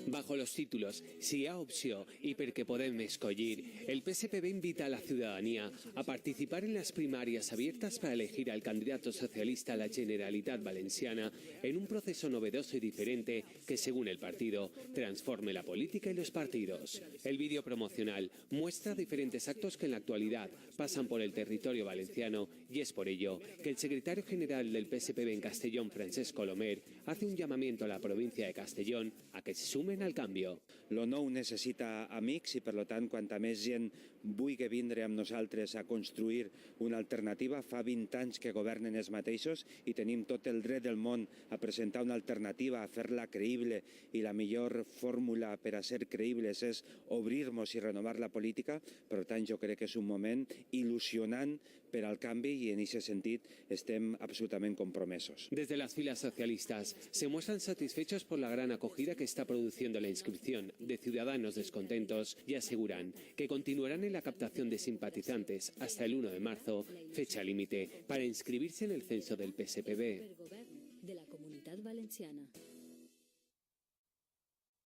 Bajo los títulos "Si hi ha opció i perquè podem escollir", el PSPB invita a la ciudadanía a participar en las primarias abiertas para elegir al candidato socialista a la Generalitat Valenciana en un proceso novedoso y diferente que, según el partido, transforme la política y los partidos. El vídeo promocional muestra diferentes actos que en la actualidad pasan por el territorio valenciano y es por ello que el secretario general del PSPB en Castellón, Francesc Colomer, hace un llamamiento a la provincia de Castellón a que se sumen al canvi. Lo nou necessita amics i, per tant, quanta més gent vulgui vindre amb nosaltres a construir una alternativa. Fa 20 anys que governen els mateixos i tenim tot el dret del món a presentar una alternativa, a fer-la creïble, i la millor fórmula per a ser creïbles és obrir-nos i renovar la política. Per tant, jo crec que és un moment il·lusionant per al canvi i en aquest sentit estem absolutament compromesos. Desde las filas socialistas se muestran satisfechos por la gran acogida que está produciendo la inscripción de ciudadanos descontentos y aseguran que continuarán en la captación de simpatizantes hasta el 1 de marzo, fecha límite para inscribirse en el censo del PSPB. De la Comunitat Valenciana.